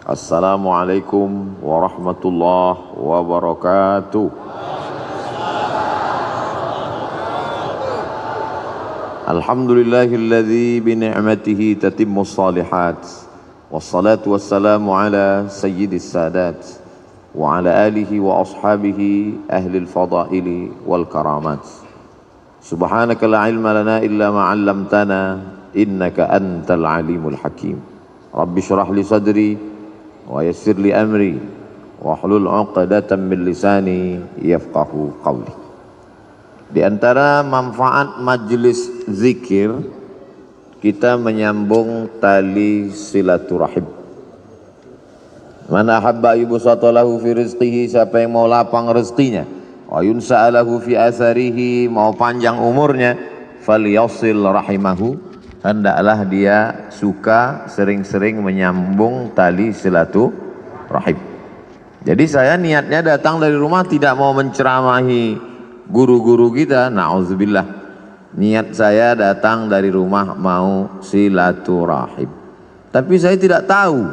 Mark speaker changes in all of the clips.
Speaker 1: Assalamualaikum warahmatullahi wabarakatuh. Alhamdulillahilladzi bi ni'matihi tatimmus shalihat. Wassalatu wassalamu ala sayyidis sadat wa ala alihi wa ashabihi ahlil fadaili wal karamat. Subhanaka la ilma lana illa ma 'allamtana innaka antal alimul hakim. Rabbi shrah li sadri wa yassir li amri wa hlul 'uqdatam min lisani yafqahu qawli. Di antara manfaat majelis zikir, kita menyambung tali silaturahim. Man ahabba yubsatalahu fi rizqihi, siapa yang mau lapang rezekinya, wa yunsa'alahu fi atharihi, mau panjang umurnya, falyasil rahimahu, hendaklah dia suka sering-sering menyambung tali silaturahim. Jadi saya niatnya datang dari rumah tidak mau menceramahi guru-guru kita, na'udzubillah. Niat saya datang dari rumah mau silaturahim. Tapi saya tidak tahu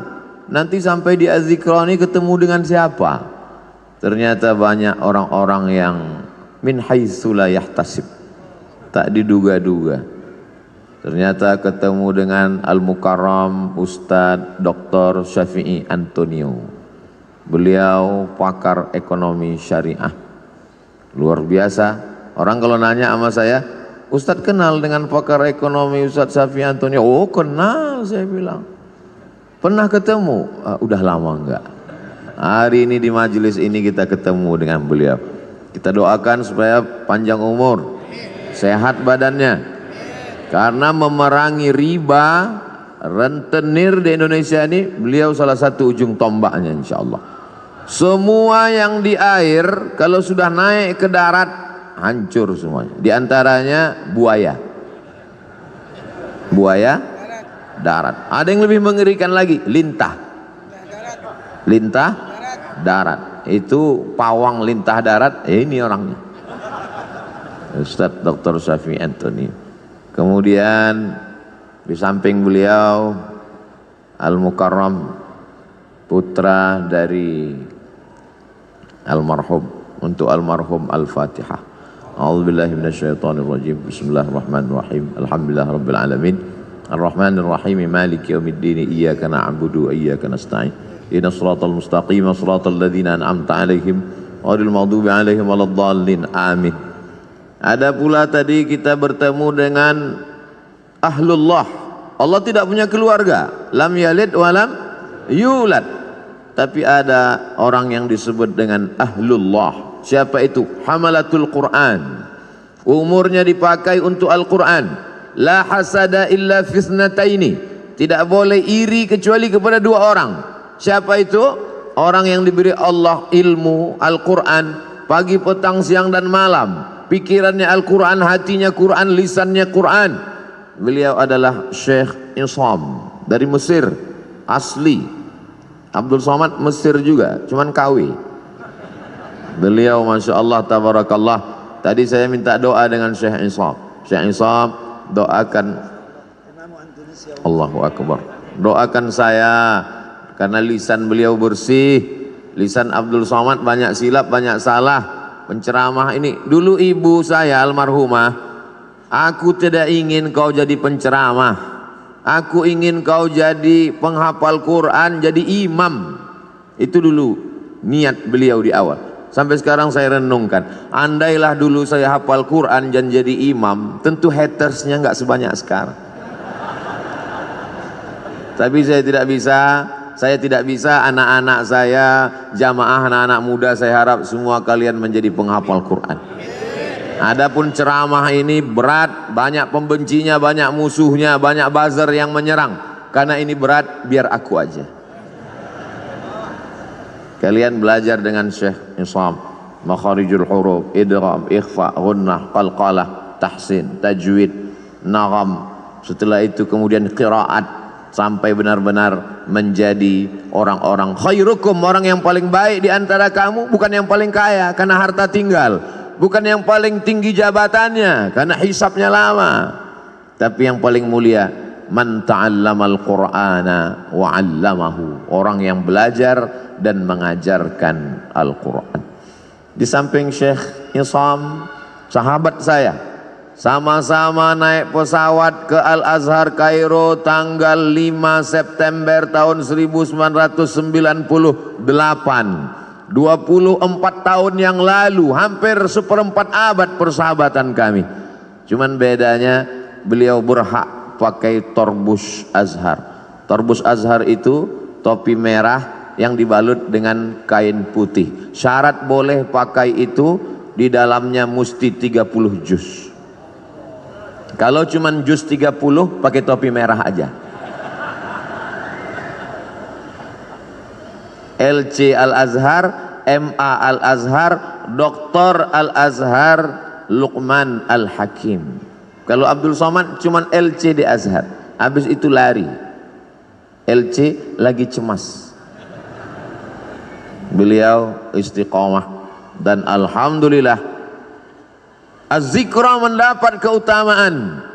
Speaker 1: nanti sampai di Az-Zikrani ketemu dengan siapa. Ternyata banyak orang-orang yang min haitsu la yahtasib, tak diduga-duga. Ternyata ketemu dengan Al-Mukarram Ustadz Dr. Syafi'i Antonio. Beliau pakar ekonomi syariah. Luar biasa. Orang kalau nanya sama saya, Ustadz kenal dengan pakar ekonomi Ustadz Syafi'i Antonio? Oh kenal, saya bilang. Pernah ketemu? Udah lama enggak. Hari ini di majelis ini kita ketemu dengan beliau. Kita doakan supaya panjang umur, sehat badannya. Karena memerangi riba, rentenir di Indonesia ini, beliau salah satu ujung tombaknya insya Allah. Semua yang di air, kalau sudah naik ke darat, hancur semuanya. Di antaranya buaya. Buaya darat. Ada yang lebih mengerikan lagi, lintah. Lintah darat. Itu pawang lintah darat, ini orangnya. Ustadz Dr. Syafi'i Antonio. Kemudian di samping beliau Al-Mukarram, putra dari almarhum, untuk almarhum Al-Fatihah. A'udzubillahi minasyaitonirrajim. Bismillahirrahmanirrahim. Alhamdulillahirabbil alamin. Arrahmanirrahim. Maliki yaumiddin. Iyyaka na'budu wa iyyaka nasta'in. Ihdinas shiratal mustaqim, shiratal ladzina an'amta 'alaihim ghairil maghdubi 'alaihim waladdallin. Amin. Ada pula tadi kita bertemu dengan ahlullah. Allah tidak punya keluarga, lam yalid wa lam yulad. Tapi ada orang yang disebut dengan ahlullah. Siapa itu? Hamalatul Quran. Umurnya dipakai untuk Al-Quran. La hasada illa fisnataini. Tidak boleh iri kecuali kepada dua orang. Siapa itu? Orang yang diberi Allah ilmu Al-Quran pagi, petang, siang dan malam. Pikirannya Al-Quran, hatinya Quran, lisannya Quran. Beliau adalah Syekh Isam dari Mesir asli. Abdul Somad Mesir juga, cuman KW. Beliau Masya Allah tabarakallah. Tadi saya minta doa dengan Syekh Isam. Syekh Isam doakan, Allahu Akbar, doakan saya karena lisan beliau bersih. Lisan Abdul Somad banyak silap, banyak salah. Penceramah ini, dulu ibu saya almarhumah, aku tidak ingin kau jadi penceramah, aku ingin kau jadi penghafal Quran, jadi imam. Itu dulu niat beliau di awal. Sampai sekarang saya renungkan, andailah dulu saya hafal Quran dan jadi imam, tentu hatersnya nggak sebanyak sekarang. Tapi saya tidak bisa, anak-anak saya, jamaah anak-anak muda, saya harap semua kalian menjadi penghafal Quran. Adapun ceramah ini berat, banyak pembencinya, banyak musuhnya, banyak buzzer yang menyerang. Karena ini berat, biar aku aja. Kalian belajar dengan Syekh Isam, makharijul huruf, idgham, ikhfa, ghunnah, qalqalah, tahsin, tajwid, nagham. Setelah itu kemudian qiraat, sampai benar-benar menjadi orang-orang khairukum, orang yang paling baik di antara kamu, bukan yang paling kaya karena harta tinggal, bukan yang paling tinggi jabatannya karena hisabnya lama, tapi yang paling mulia man ta'allamal Qur'ana wa 'allamahu, orang yang belajar dan mengajarkan Al-Qur'an. Di samping Syekh Isam, sahabat saya, sama-sama naik pesawat ke Al-Azhar Kairo tanggal 5 September tahun 1998. 24 tahun yang lalu, hampir seperempat abad persahabatan kami. Cuman bedanya beliau berhak pakai torbus Azhar. Torbus Azhar itu topi merah yang dibalut dengan kain putih. Syarat boleh pakai itu, di dalamnya mesti 30 juz. Kalau cuman juz 30 pakai topi merah aja. LC Al-Azhar, MA Al-Azhar, Dr. Al-Azhar, Luqman Al-Hakim. Kalau Abdul Somad cuman LC di Azhar, habis itu lari. LC lagi cemas. Beliau istiqomah dan alhamdulillah Az-Zikra mendapat keutamaan.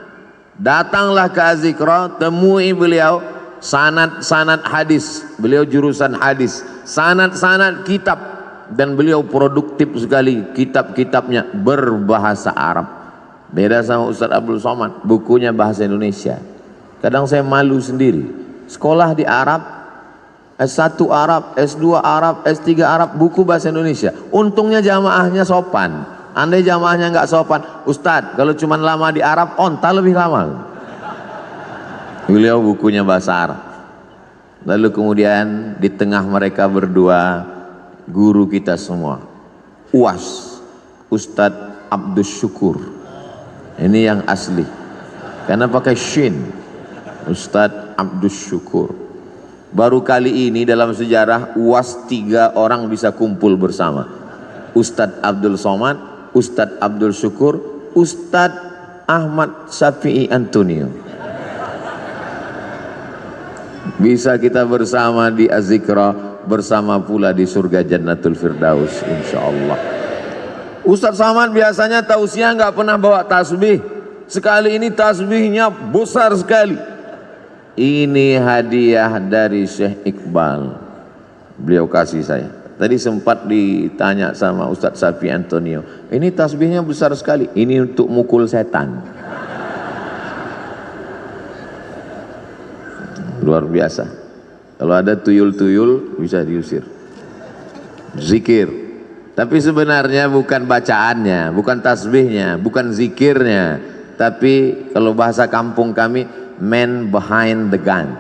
Speaker 1: Datanglah ke Az-Zikra, temui beliau sanad-sanad hadis. Beliau jurusan hadis, sanad-sanad kitab, dan beliau produktif sekali. Kitab-kitabnya berbahasa Arab. Beda sama Ustaz Abdul Somad, bukunya bahasa Indonesia. Kadang saya malu sendiri. Sekolah di Arab, S1 Arab, S2 Arab, S3 Arab, buku bahasa Indonesia. Untungnya jamaahnya sopan. Andai jamaahnya nggak sopan, Ustadz kalau cuma lama di Arab, onta lebih lama. Beliau bukunya bahasa Arab. Lalu kemudian di tengah mereka berdua, guru kita semua, UAS, Ustadz Abdus Syukur. Ini yang asli, karena pakai shin, Ustadz Abdus Syukur. Baru kali ini dalam sejarah UAS 3 orang bisa kumpul bersama. Ustadz Abdul Somad, Ustadz Abdul Syukur, Ustadz Ahmad Syafi'i Antonio. Bisa kita bersama di Az-Zikra, bersama pula di surga Jannatul Firdaus insyaallah. Ustadz Somad biasanya tausiah nggak pernah bawa tasbih. Sekali ini tasbihnya besar sekali. Ini hadiah dari Syekh Iqbal, beliau kasih saya. Tadi sempat ditanya sama Ustadz Syafi'i Antonio, ini tasbihnya besar sekali. Ini untuk mukul setan. Luar biasa. Kalau ada tuyul-tuyul bisa diusir. Zikir. Tapi sebenarnya bukan bacaannya, bukan tasbihnya, bukan zikirnya. Tapi kalau bahasa kampung kami, man behind the gun.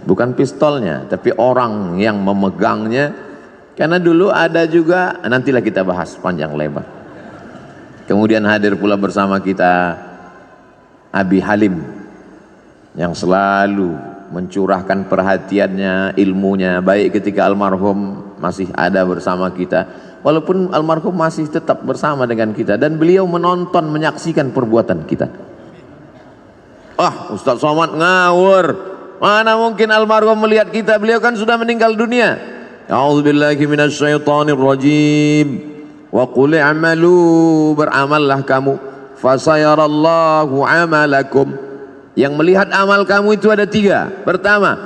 Speaker 1: Bukan pistolnya, tapi orang yang memegangnya. Karena dulu ada juga, nantilah kita bahas panjang lebar. Kemudian hadir pula bersama kita Abi Halim, yang selalu mencurahkan perhatiannya, ilmunya, baik ketika almarhum masih ada bersama kita, walaupun almarhum masih tetap bersama dengan kita, dan beliau menonton, menyaksikan perbuatan kita. Ustaz Somad ngawur, mana mungkin almarhum melihat kita, beliau kan sudah meninggal dunia. A'udzubillahi minasyaitonir rajim. Wa qul i'malu, beramallah kamu, fasayarallahu amalakum. Yang melihat amal kamu itu ada 3. Pertama,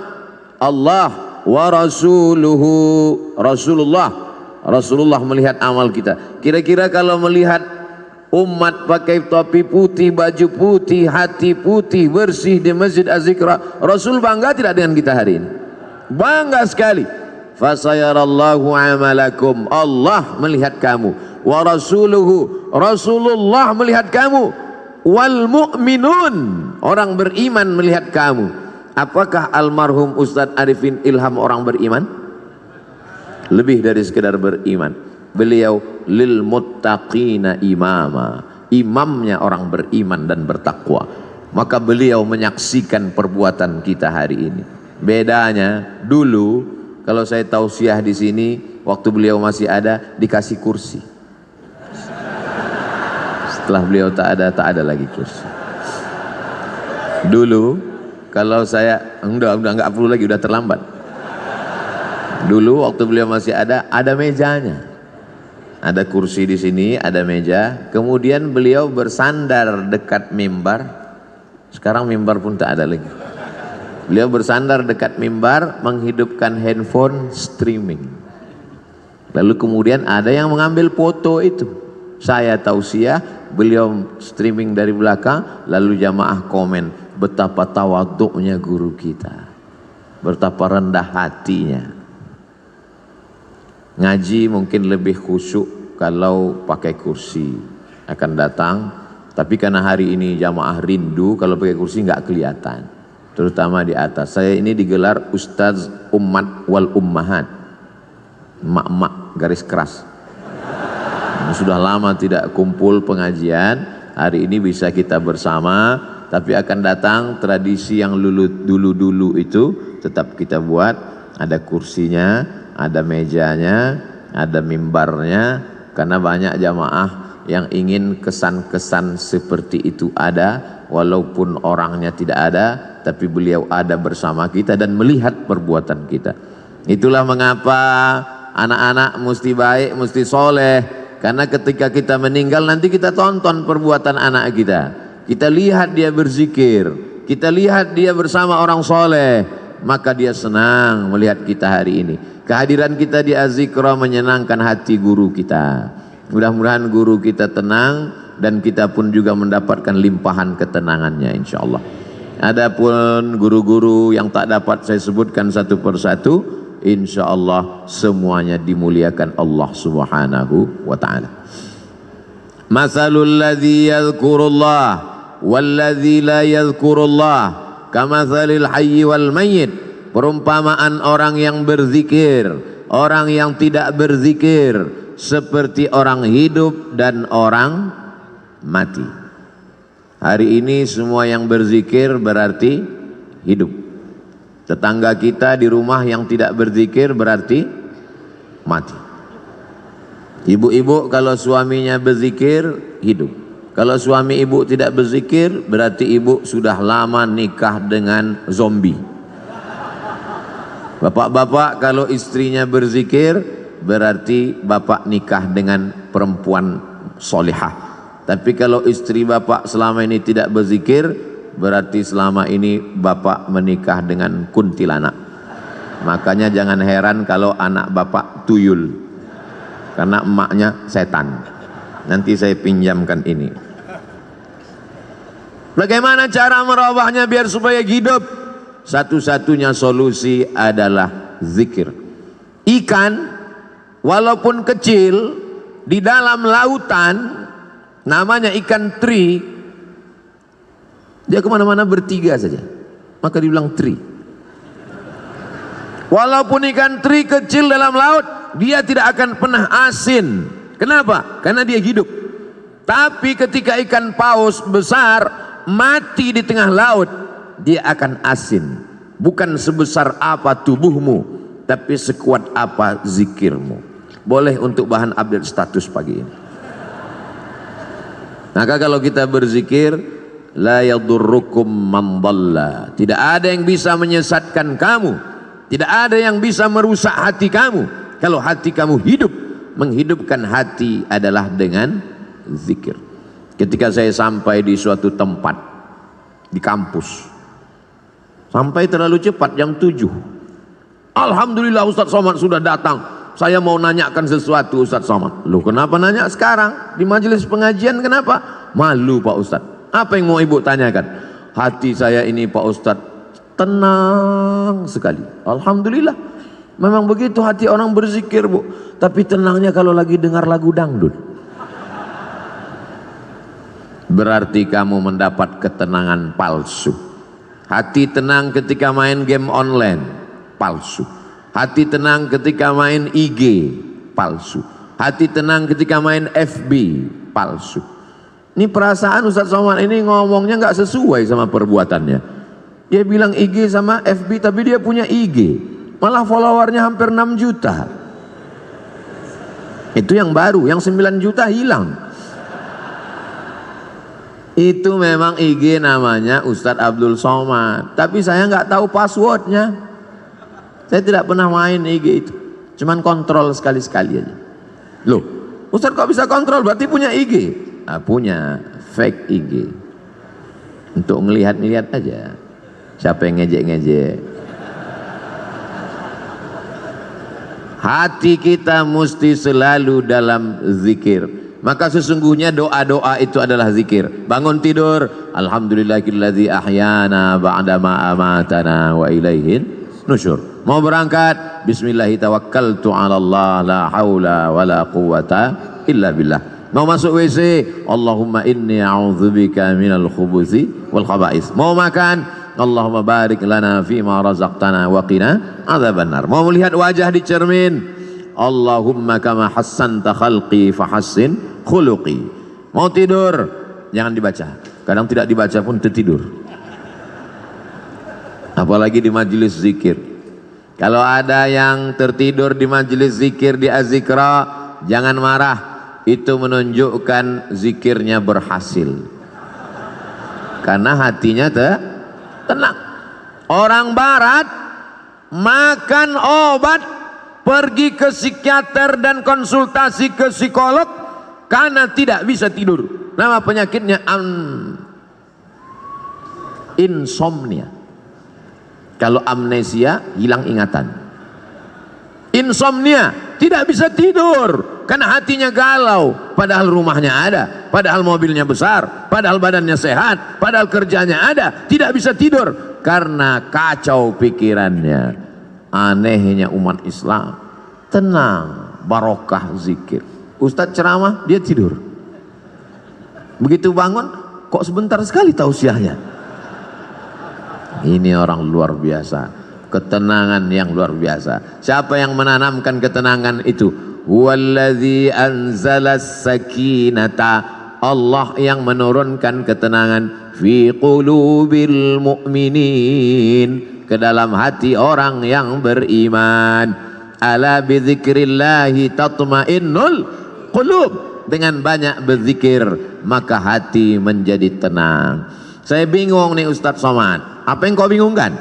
Speaker 1: Allah wa rasuluhu, Rasulullah melihat amal kita. Kira-kira kalau melihat umat pakai topi putih, baju putih, hati putih, bersih di Masjid Az-Zikra, Rasul bangga tidak dengan kita hari ini? Bangga sekali. Fasayarallahu amalakum, Allah melihat kamu, wa rasuluhu, Rasulullah melihat kamu, wal mu'minun, orang beriman melihat kamu. Apakah almarhum Ustadz Arifin Ilham orang beriman? Lebih dari sekedar beriman, beliau lil muttaqina imama, imamnya orang beriman dan bertakwa. Maka beliau menyaksikan perbuatan kita hari ini. Bedanya dulu, kalau saya tausiah di sini, waktu beliau masih ada, dikasih kursi. Setelah beliau tak ada lagi kursi. Dulu kalau saya udah nggak perlu lagi, udah terlambat. Dulu waktu beliau masih ada mejanya, ada kursi di sini, ada meja. Kemudian beliau bersandar dekat mimbar Sekarang mimbar pun tak ada lagi. Beliau bersandar dekat mimbar, menghidupkan handphone streaming. Lalu kemudian ada yang mengambil foto itu. Saya tausiah, beliau streaming dari belakang, lalu jamaah komen, betapa tawaduknya guru kita, betapa rendah hatinya. Ngaji mungkin lebih khusyuk kalau pakai kursi, akan datang. Tapi karena hari ini jamaah rindu, kalau pakai kursi nggak kelihatan, terutama di atas. Saya ini digelar Ustaz Ummat wal Ummahat, emak-emak garis keras. Sudah lama tidak kumpul pengajian, hari ini bisa kita bersama. Tapi akan datang tradisi yang dulu-dulu itu tetap kita buat. Ada kursinya, ada mejanya, ada mimbarnya, karena banyak jamaah yang ingin kesan-kesan seperti itu ada, walaupun orangnya tidak ada, tapi beliau ada bersama kita dan melihat perbuatan kita. Itulah mengapa anak-anak mesti baik, mesti soleh, karena ketika kita meninggal nanti kita tonton perbuatan anak kita. Kita lihat dia berzikir, kita lihat dia bersama orang soleh, maka dia senang melihat kita hari ini. Kehadiran kita di Az-Zikra menyenangkan hati guru kita. Mudah-mudahan guru kita tenang dan kita pun juga mendapatkan limpahan ketenangannya insyaallah. Adapun guru-guru yang tak dapat saya sebutkan satu persatu, insyaallah semuanya dimuliakan Allah Subhanahu wa taala. Masalul ladzi yadhkurullah wal ladzi la yadhkurullah kamatsalil hayyi wal mayyit. Perumpamaan orang yang berzikir, orang yang tidak berzikir, seperti orang hidup dan orang mati. Hari ini semua yang berzikir berarti hidup. Tetangga kita di rumah yang tidak berzikir berarti mati. Ibu-ibu kalau suaminya berzikir hidup. Kalau suami ibu tidak berzikir berarti ibu sudah lama nikah dengan zombie. Bapak-bapak kalau istrinya berzikir berarti bapak nikah dengan perempuan solihah. Tapi kalau istri bapak selama ini tidak berzikir, berarti selama ini bapak menikah dengan kuntilanak. Makanya jangan heran kalau anak bapak tuyul, karena emaknya setan. Nanti saya pinjamkan ini. Bagaimana cara merubahnya biar supaya hidup? Satu-satunya solusi adalah zikir. Ikan walaupun kecil di dalam lautan, namanya ikan teri, dia kemana-mana bertiga saja, maka dibilang teri. Walaupun ikan teri kecil dalam laut, dia tidak akan pernah asin. Kenapa? Karena dia hidup. Tapi ketika ikan paus besar mati di tengah laut, dia akan asin. Bukan sebesar apa tubuhmu, tapi sekuat apa zikirmu. Boleh untuk bahan update status pagi ini. Maka kalau kita berzikir, la yadurrukum man dhalla. Tidak ada yang bisa menyesatkan kamu, tidak ada yang bisa merusak hati kamu. Kalau hati kamu hidup, menghidupkan hati adalah dengan zikir. Ketika saya sampai di suatu tempat di kampus, sampai terlalu cepat jam 7. Alhamdulillah Ustaz Somad sudah datang. Saya mau nanyakan sesuatu Ustaz Somad. Loh, kenapa nanya sekarang? Di majelis pengajian kenapa? Malu Pak Ustaz. Apa yang mau ibu tanyakan? Hati saya ini Pak Ustaz tenang sekali. Alhamdulillah. Memang begitu hati orang berzikir, Bu. Tapi tenangnya kalau lagi dengar lagu dangdut. Berarti kamu mendapat ketenangan palsu. Hati tenang ketika main game online, palsu. Hati tenang ketika main IG, palsu. Hati tenang ketika main FB, palsu. Ini perasaan Ustaz Somad ini ngomongnya nggak sesuai sama perbuatannya. Dia bilang IG sama FB, tapi dia punya IG, malah followernya hampir 6 juta. Itu yang baru, yang 9 juta hilang. Itu memang IG namanya Ustadz Abdul Somad, tapi saya nggak tahu passwordnya. Saya tidak pernah main IG itu, cuman kontrol sekali-sekali aja. Loh, Ustadz kok bisa kontrol? Berarti punya IG? Nah, punya fake IG. untuk ngelihat-ngelihat aja siapa yang ngejek-ngejek. Hati kita mesti selalu dalam zikir. Maka sesungguhnya doa-doa itu adalah zikir. Bangun tidur, alhamdulillahilladzi ahyana ba'dama amatana wa ilaihin nusyur. Mau berangkat, bismillahi tawakkaltu 'ala Allah la haula wala quwata illa billah. Mau masuk WC, Allahumma inni a'udzubika minal khubuthi wal khaba'is. Mau makan, Allahumma barik lana fima razaqtana wa qina adzabannar. Mau melihat wajah di cermin, Allahumma kama hassanta khalqi fahassin khuluqi. Mau tidur, jangan dibaca. Kadang tidak dibaca pun tertidur. Apalagi di majelis zikir. Kalau ada yang tertidur di majelis zikir di azikra, jangan marah. Itu menunjukkan zikirnya berhasil. Karena hatinya tenang. Orang barat makan obat, pergi ke psikiater dan konsultasi ke psikolog karena tidak bisa tidur. Nama penyakitnya insomnia. Kalau amnesia, hilang ingatan. Insomnia, tidak bisa tidur karena hatinya galau, padahal rumahnya ada, padahal mobilnya besar, padahal badannya sehat, padahal kerjanya ada, tidak bisa tidur karena kacau pikirannya. Anehnya umat Islam tenang, barokah zikir. Ustadz ceramah, dia tidur. Begitu bangun, kok sebentar sekali tausiahnya. Ini orang luar biasa, ketenangan yang luar biasa. Siapa yang menanamkan ketenangan itu? Wallazi anzalas sakinata, Allah yang menurunkan ketenangan fi qulubil mu'minin, ke dalam hati orang yang beriman. Ala bidzikrillahi tatmainnul qulub, dengan banyak berzikir maka hati menjadi tenang. Saya bingung nih Ustadz Somad, apa yang kau bingungkan?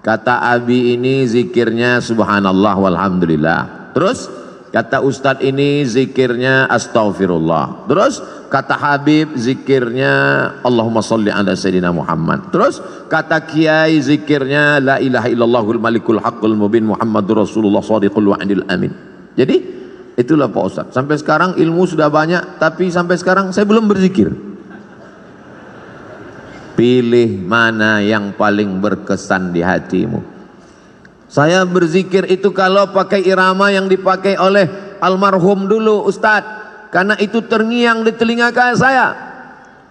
Speaker 1: Kata Abi ini zikirnya subhanallah walhamdulillah. Terus kata Ustadz ini zikirnya astaghfirullah. Terus kata Habib zikirnya Allahumma sholli ala sayyidina Muhammad. Terus kata Kiai zikirnya la ilaha illallahul malikul haqqul mubin Muhammadur Rasulullah shadiqul wa'dil amin. Jadi itulah Pak Ustadz. Sampai sekarang ilmu sudah banyak, tapi sampai sekarang saya belum berzikir. Pilih mana yang paling berkesan di hatimu. Saya berzikir itu kalau pakai irama yang dipakai oleh almarhum dulu Ustadz, karena itu terngiang di telinga saya.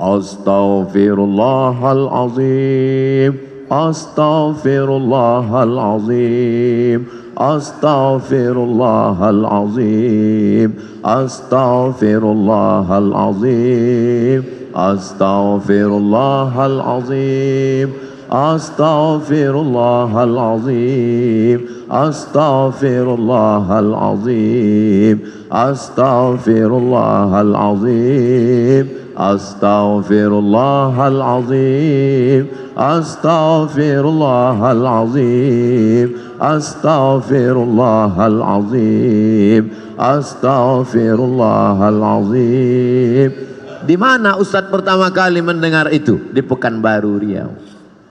Speaker 1: Astaghfirullahalazim, astaghfirullahalazim, astaghfirullahalazim, astaghfirullahalazim, astaghfirullahalazim, astaghfirullahalazim, astaghfirullahalazim, astaghfirullahalazim, astaghfirullahalazim, astaghfirullahalazim, astaghfirullahalazim, astaghfirullahalazim. Di mana Ustadz pertama kali mendengar itu? Di Pekanbaru Riau.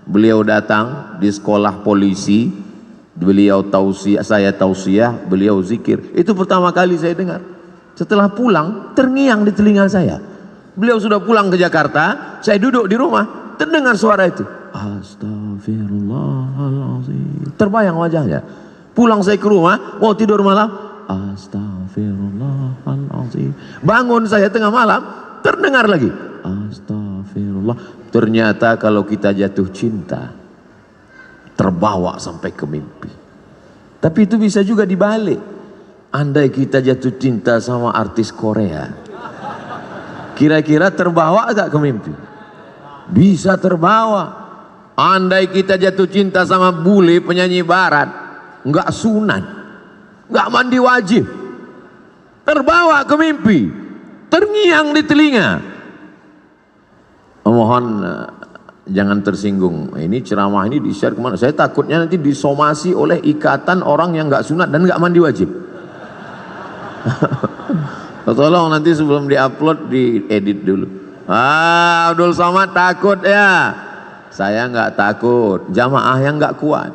Speaker 1: Beliau datang di sekolah polisi, beliau tausiah, saya tausiah, beliau zikir. Itu pertama kali saya dengar. Setelah pulang, terngiang di telinga saya. Beliau sudah pulang ke Jakarta, saya duduk di rumah, terdengar suara itu. Astaghfirullahaladzim. Terbayang wajahnya. Pulang saya ke rumah, mau tidur malam, astaghfirullahaladzim. Bangun saya tengah malam, terdengar lagi astagfirullah. Ternyata kalau kita jatuh cinta, terbawa sampai ke mimpi. Tapi itu bisa juga dibalik. Andai kita jatuh cinta sama artis Korea, kira-kira terbawa agak ke mimpi? Bisa terbawa. Andai kita jatuh cinta sama bule penyanyi barat, nggak sunat, nggak mandi wajib, terbawa ke mimpi, terngiang di telinga. Mohon jangan tersinggung. Ini ceramah ini di-share kemana? Saya takutnya nanti disomasi oleh ikatan orang yang nggak sunat dan nggak mandi wajib. Tolong nanti sebelum diupload diedit dulu. Abdul Somad takut ya. Saya nggak takut, jamaah yang nggak kuat.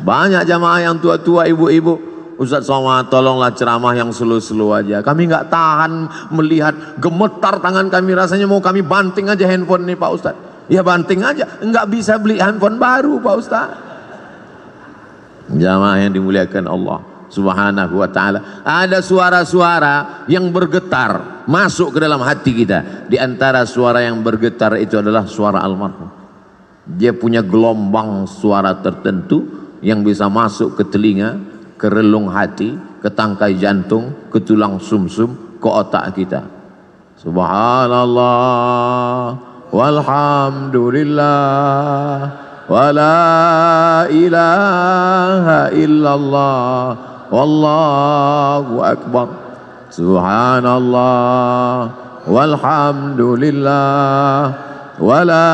Speaker 1: Banyak jamaah yang tua-tua, ibu-ibu, Ustaz Somad tolonglah ceramah yang slow-slow aja. Kami nggak tahan melihat, gemetar tangan kami, rasanya mau kami banting aja handphone nih Pak Ustaz. Ya banting aja, nggak bisa beli handphone baru Pak Ustaz. Jamaah yang dimuliakan Allah Subhanahu wa ta'ala, ada suara-suara yang bergetar masuk ke dalam hati kita. Di antara suara yang bergetar itu adalah suara almarhum. Dia punya gelombang suara tertentu yang bisa masuk ke telinga, ke relung hati, ke tangkai jantung, ke tulang sumsum, ke otak kita. Subhanallah walhamdulillah wala ilaha illallah wallahu akbar. Subhanallah walhamdulillah wala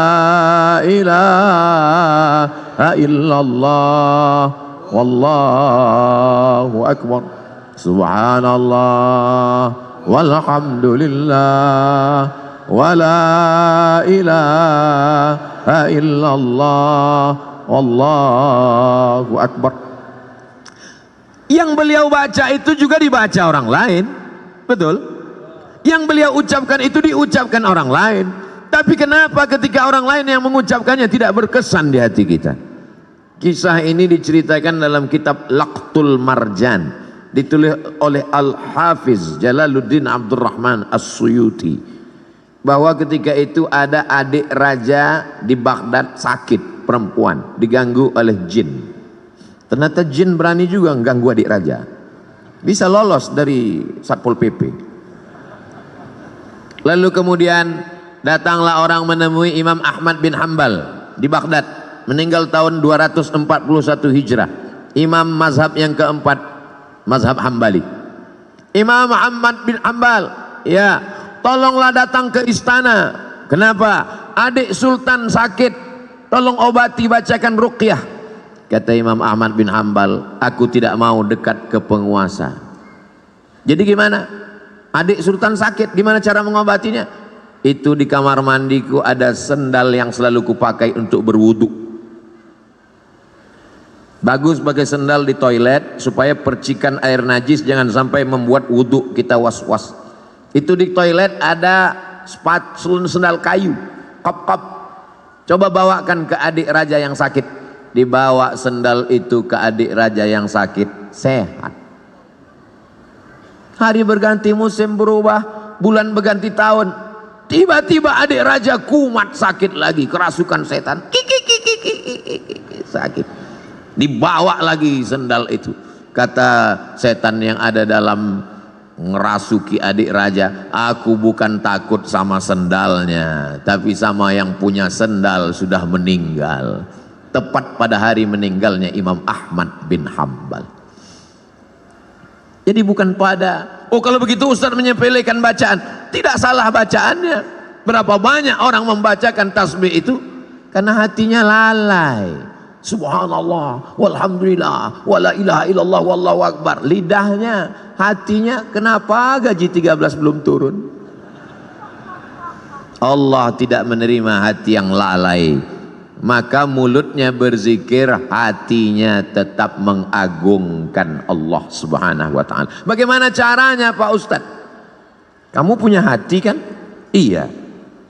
Speaker 1: ilaha illallah wallahu akbar. Subhanallah walhamdulillah wala ilaha illallah wallahu akbar. Yang beliau baca itu juga dibaca orang lain, betul? Yang beliau ucapkan itu diucapkan orang lain. Tapi kenapa ketika orang lain yang mengucapkannya tidak berkesan di hati kita? Kisah ini diceritakan dalam kitab Laqtul Marjan, ditulis oleh Al-Hafiz Jalaluddin Abdurrahman As-Suyuti, bahwa ketika itu ada adik raja di Baghdad sakit, perempuan, diganggu oleh jin. Ternyata jin berani juga mengganggu adik raja, bisa lolos dari Satpol PP. Lalu kemudian datanglah orang menemui Imam Ahmad bin Hambal di Baghdad, meninggal tahun 241 Hijrah, imam mazhab yang keempat, mazhab Hambali. Imam Ahmad bin Hambal, ya, tolonglah datang ke istana. Kenapa? Adik sultan sakit, tolong obati, bacakan ruqyah. Kata Imam Ahmad bin Hambal, aku tidak mau dekat ke penguasa. Jadi gimana? Adik sultan sakit, gimana cara mengobatinya? Itu di kamar mandiku ada sendal yang selalu kupakai untuk berwudu. Bagus pakai sendal di toilet supaya percikan air najis jangan sampai membuat wudu kita was-was. Itu di toilet ada sendal kayu, kop-kop. Coba bawakan ke adik raja yang sakit. Dibawa sendal itu ke adik raja yang sakit, sehat. Hari berganti, musim berubah, bulan berganti tahun, tiba-tiba adik raja kumat sakit lagi, kerasukan setan, sakit. Dibawa lagi sendal itu. Kata setan yang ada dalam ngerasuki adik raja, aku bukan takut sama sendalnya, tapi sama yang punya sendal sudah meninggal. Tepat pada hari meninggalnya Imam Ahmad bin Hambal. Jadi bukan pada, oh kalau begitu Ustaz menyepelekan bacaan. Tidak salah bacaannya. Berapa banyak orang membacakan tasbih itu karena hatinya lalai. Subhanallah walhamdulillah wala ilaha illallah wallahu akbar. Lidahnya, hatinya, kenapa gaji 13 belum turun? Allah tidak menerima hati yang lalai. Maka mulutnya berzikir, hatinya tetap mengagungkan Allah Subhanahu wa ta'ala. Bagaimana caranya Pak Ustadz? Kamu punya hati kan? Iya.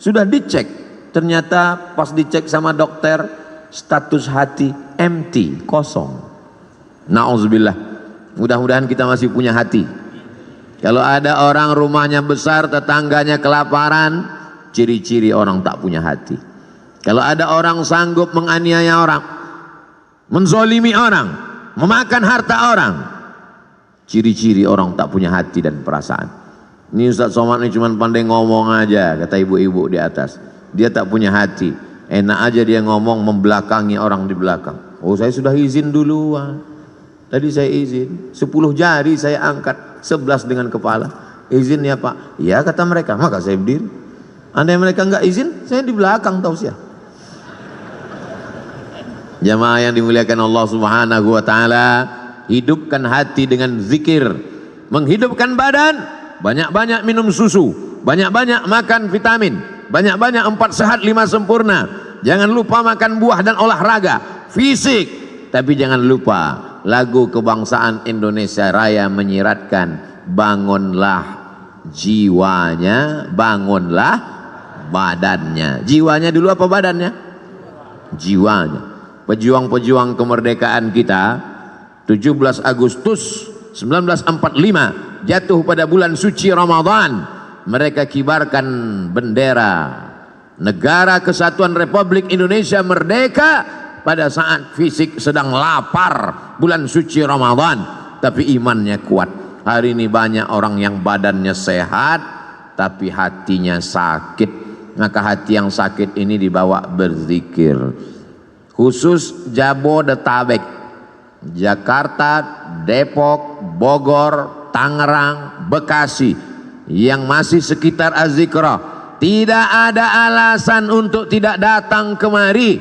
Speaker 1: Sudah dicek. Ternyata pas dicek sama dokter, status hati empty, kosong. Na'udzubillah. Mudah-mudahan kita masih punya hati. Kalau ada orang rumahnya besar, tetangganya kelaparan, ciri-ciri orang tak punya hati. Kalau ada orang sanggup menganiaya orang, menzolimi orang, memakan harta orang, ciri-ciri orang tak punya hati dan perasaan. Ini Ustaz Somad ini cuma pandai ngomong aja, kata ibu-ibu di atas. Dia tak punya hati. Enak aja dia ngomong membelakangi orang di belakang. Oh, saya sudah izin duluan. Tadi saya izin, 10 jari saya angkat, 11 dengan kepala. Izin ya Pak? Ya kata mereka, maka saya berdiri. Andai mereka enggak izin, saya di belakang tausiah. Jamaah yang dimuliakan Allah Subhanahu wa ta'ala, hidupkan hati dengan zikir. Menghidupkan badan, banyak-banyak minum susu. banyak-banyak makan vitamin, banyak-banyak 4 sehat 5 sempurna. Jangan lupa makan buah dan olahraga fisik. Tapi jangan lupa lagu kebangsaan Indonesia Raya menyiratkan, bangunlah jiwanya, bangunlah badannya. Jiwanya dulu apa badannya? Jiwanya. Pejuang-pejuang kemerdekaan kita 17 Agustus 1945 jatuh pada bulan suci Ramadan. Mereka kibarkan bendera Negara Kesatuan Republik Indonesia merdeka pada saat fisik sedang lapar bulan suci Ramadan, tapi imannya kuat. Hari ini banyak orang yang badannya sehat tapi hatinya sakit. Maka hati yang sakit ini dibawa berzikir. Khusus Jabodetabek, Jakarta, Depok, Bogor, Tangerang, Bekasi yang masih sekitar Az-Zikrah, tidak ada alasan untuk tidak datang kemari.